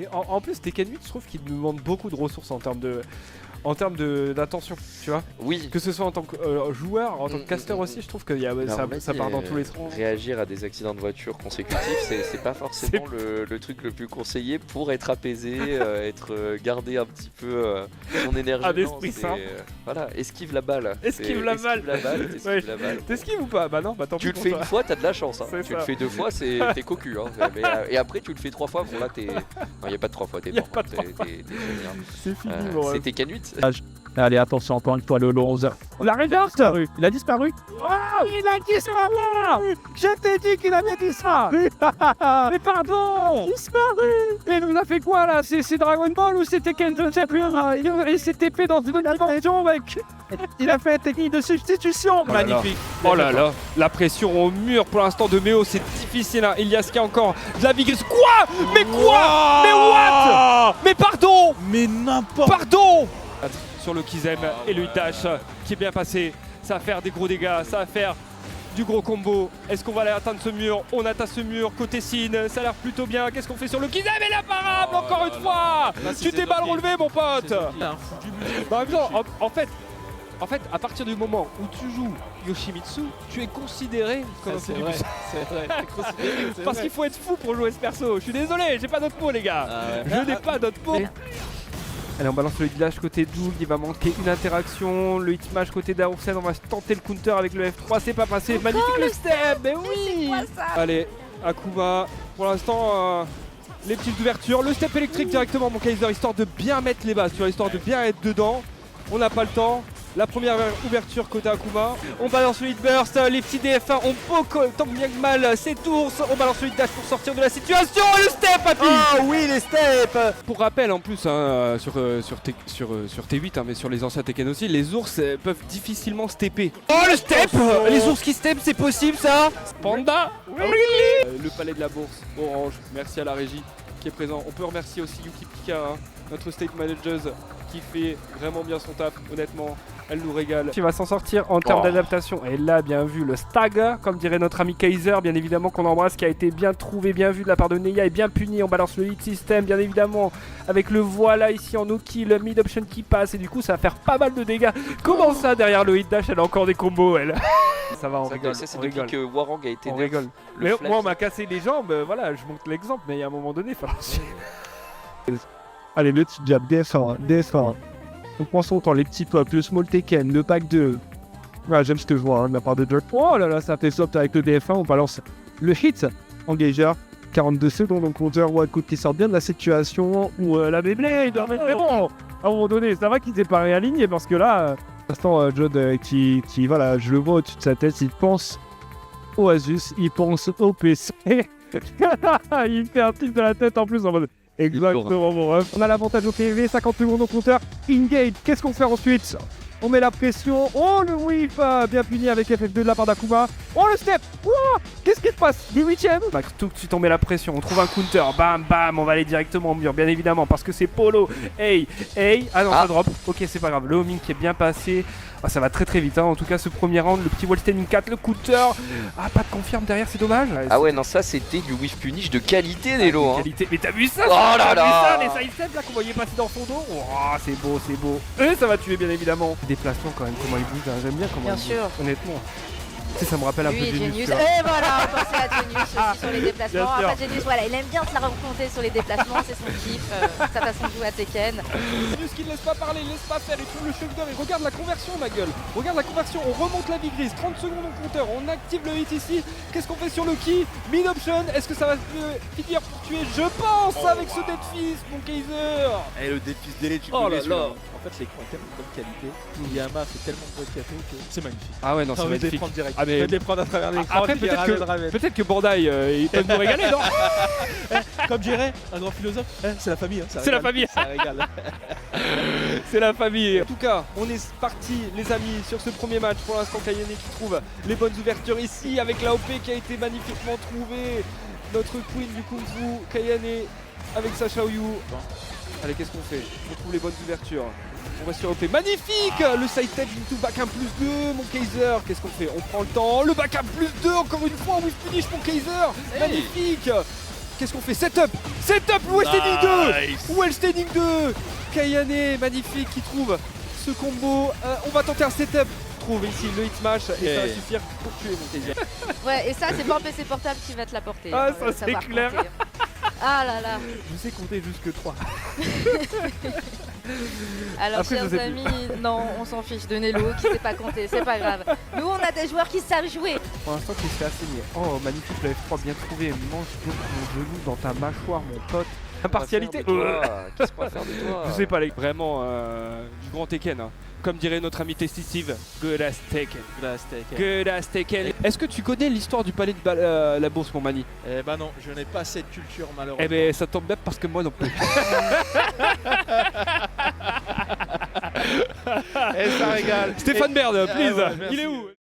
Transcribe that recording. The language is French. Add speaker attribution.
Speaker 1: Et en plus, Tekken 8, je trouve qu'il nous demande beaucoup de ressources en termes d'attention, tu vois.
Speaker 2: Oui.
Speaker 1: Que ce soit en tant que joueur, en tant que caster aussi, je trouve que ça part dans tous les sens.
Speaker 2: Réagir à des accidents de voiture consécutifs, c'est pas forcément le truc le plus conseillé pour être apaisé, garder un petit peu son énergie.
Speaker 1: Un esprit sain.
Speaker 2: Voilà, esquive la balle.
Speaker 1: Esquive la balle. T'esquives ou pas? Bah non, bah tant pis.
Speaker 2: Tu le fais une fois, t'as de la chance. Hein. Tu le fais 2 fois, t'es cocu. Hein. Et après, tu le fais 3 fois, bon là, t'es. Non, y a pas de 3 fois, t'es mort.
Speaker 1: C'est fini,
Speaker 2: c'est Tekken 8.
Speaker 3: Allez, attention, encore une fois, le 11. La regarde, il a disparu. Oh, il a disparu. Je t'ai dit qu'il avait disparu. Mais pardon, disparu. Il nous a fait quoi là? C'est Dragon Ball ou c'était Tekken? Je ne sais plus. Il s'est TP dans une région, mec. Il a fait une technique de substitution.
Speaker 1: Oh
Speaker 3: magnifique.
Speaker 1: Oh là là, la pression au mur pour l'instant de Méo, c'est difficile. Hein. Ilias qui a encore de la vigesse. Quoi? Mais quoi? Mais what? Mais pardon.
Speaker 3: Mais n'importe.
Speaker 1: Pardon. Sur le Kizem et le dash qui est bien passé. Ça va faire des gros dégâts, ça va faire du gros combo. Est-ce qu'on va aller atteindre ce mur? On atteint ce mur côté Sin, ça a l'air plutôt bien. Qu'est-ce qu'on fait sur le Kizem et l'imparable encore une fois? Tu t'es mal relevé mon pote. En fait, à partir du moment où tu joues Yoshimitsu, tu es considéré comme un
Speaker 4: c'est
Speaker 1: fou du
Speaker 4: vrai,
Speaker 1: puissant.
Speaker 4: c'est vrai.
Speaker 1: Parce qu'il faut être fou pour jouer ce perso. Je suis désolé, j'ai pas d'autre mot les gars. Je n'ai pas d'autre mot. Allez, on balance le dash côté Doug, il va manquer une interaction. Le hit smash côté d'Aursen, on va tenter le counter avec le F3, c'est pas passé. Magnifique le step, mais oui. Allez, Akuma, pour l'instant, les petites ouvertures. Le step électrique directement, mon Kaiser, histoire de bien mettre les bases, tu vois, histoire de bien être dedans. On n'a pas le temps. La première ouverture côté Akuma. On balance le hit burst, les petits DF1 ont beaucoup, tant bien que mal, c'est ours. On balance le hit dash pour sortir de la situation. Et le step, Happy.
Speaker 3: Ah oui, les steps.
Speaker 1: Pour rappel, en plus, hein, sur T8, hein, mais sur les anciens Tekken aussi, les ours peuvent difficilement stepper. Oh, le step. Les ours qui step, c'est possible ça. Panda. Le palais de la bourse, Orange, merci à la régie qui est présent. On peut remercier aussi Yuki Pika, hein, notre state manager qui fait vraiment bien son taf, honnêtement. Elle nous régale. Qui va s'en sortir en termes d'adaptation. Et là, bien vu, le stag, comme dirait notre ami Kaiser, bien évidemment qu'on embrasse, qui a été bien trouvé, bien vu de la part de Neya et bien puni. On balance le hit system, bien évidemment, avec le voilà ici en no-kill, le mid option qui passe. Et du coup, ça va faire pas mal de dégâts. Comment ça, derrière le hit dash, elle a encore des combos, elle. Ça va, on rigole.
Speaker 2: Ça, c'est depuis que Warang a été
Speaker 1: on rigole. Mais moi, on m'a cassé les jambes, voilà, je montre l'exemple, mais il y a un moment donné, il faut...
Speaker 3: Allez, le petit jab, DS1. On prend son temps, les petits pop, le small Tekken, le pack 2. Ouais, j'aime ce que je vois, hein, de la part de Dirt. Oh là là, ça fait soft avec le DF1, on balance le hit. Engageur, 42 secondes, on compteur Wildcode qui sort bien de la situation où la Beyblade, mais bon, à un moment donné, ça va qu'il s'est pas réaligné parce que là, pour l'instant, Jod qui, voilà, je le vois au-dessus de sa tête, il pense au Asus, il pense au PC. Il fait un tic de la tête en plus en mode... Exactement mon ref. On a l'avantage au PV, 50 secondes au compteur. Engage, qu'est-ce qu'on fait ensuite? On met la pression. Oh le whiff, bien puni avec FF2 de la part d'Akuma. Oh le step. Oh, qu'est-ce qui se passe? Du 8ème. Tout de suite on met la pression, on trouve un counter. Bam bam, on va aller directement au mur, bien évidemment, parce que c'est Polo. Hey. Ah non, ça drop. Ok, c'est pas grave. Le homing qui est bien passé. Ah, ça va très très vite, hein. En tout cas ce premier round, le petit wall standing 4, le counter. Ah, pas de confirme derrière, c'est dommage.
Speaker 2: Ah ouais, non, ça c'était du whiff punish de qualité, Nelo.
Speaker 1: Qualité. Mais t'as vu ça?
Speaker 2: Oh là là,
Speaker 1: les side steps là qu'on voyait passer dans son dos. Oh, c'est beau, c'est beau. Et ça va tuer bien évidemment. Déplacement quand même, comment il bouge, hein. J'aime bien comment il bouge.
Speaker 5: Bien sûr.
Speaker 1: Honnêtement. Tu sais, ça me rappelle un peu Genius.
Speaker 5: Et voilà, on pensait à Genius aussi sur les déplacements. Enfin, Genius, voilà, il aime bien se la raconter sur les déplacements, c'est son kiff, sa façon de jouer à Tekken.
Speaker 1: Genius qui ne laisse pas parler, il laisse pas faire, il trouve le shoulder et regarde la conversion, ma gueule. Regarde la conversion, on remonte la vie grise, 30 secondes au compteur, on active le hit ici. Qu'est-ce qu'on fait sur le key? Mid option, est-ce que ça va finir pour tuer? Je pense avec ce Dead Fist, mon Kaiser.
Speaker 4: Et le défi délai, tu peux là. En fait, l'écran est tellement de bonne qualité. Yamaha fait tellement de bonne café que c'est magnifique.
Speaker 1: Ah ouais, non, c'est magnifique.
Speaker 4: De les prendre direct.
Speaker 1: Ah, mais...
Speaker 4: de les prendre à travers l'écran.
Speaker 1: Après, peut-être que Bandai, ils peuvent nous régaler, non?
Speaker 4: Comme dirait un grand philosophe, c'est la famille. Hein,
Speaker 1: c'est la famille.
Speaker 4: Ça régale.
Speaker 1: C'est la famille. En tout cas, on est parti, les amis, sur ce premier match. Pour l'instant, Kayane qui trouve les bonnes ouvertures ici, avec la OP qui a été magnifiquement trouvée. Notre queen du Kung Fu, Kayane, avec sa Xiaoyu. Allez, qu'est-ce qu'on fait? On trouve les bonnes ouvertures. On va sur OP. Magnifique. Le side step into back 1 plus 2, mon Kaiser. Qu'est-ce qu'on fait? On prend le temps. Le back 1 plus 2, encore une fois, with finish, mon Kaiser. Magnifique. qu'est-ce qu'on fait? Setup! Setup! Well standing 2! Well standing 2! Kayane, magnifique, qui trouve ce combo. On va tenter un setup. Trouve ici le hit smash et ça va suffire pour tuer mon TG.
Speaker 5: Ouais, et ça, c'est pas un PC portable qui va te l'apporter.
Speaker 1: Ah,
Speaker 5: hein,
Speaker 1: ça, c'est
Speaker 5: savoir
Speaker 1: clair.
Speaker 5: compter. Ah là là.
Speaker 1: Je sais compter jusque 3.
Speaker 5: Alors,
Speaker 1: Après, je
Speaker 5: chers
Speaker 1: sais plus.
Speaker 5: amis, non, on s'en fiche de Nello qui sait pas compter, c'est pas grave. Nous, on a des joueurs qui savent jouer.
Speaker 3: Pour l'instant, tu se fait assaigner. Oh, magnifique, le F3 bien trouvé. Mange donc mon genou dans ta mâchoire, mon pote. Impartialité.
Speaker 2: Qu'est-ce qu'on va faire de toi?
Speaker 1: Je sais pas, les... vraiment du grand Tekken. Hein. Comme dirait notre ami Testy Steve, good as Tekken. Good as Tekken. Est-ce que tu connais l'histoire du palais de la bourse, mon mani?
Speaker 4: Eh ben non, je n'ai pas cette culture malheureusement.
Speaker 1: Eh ben, ça tombe bien parce que moi non plus.
Speaker 4: Et ça régale.
Speaker 1: Stéphane Baird, please.
Speaker 4: ouais, merci.
Speaker 1: Il est où?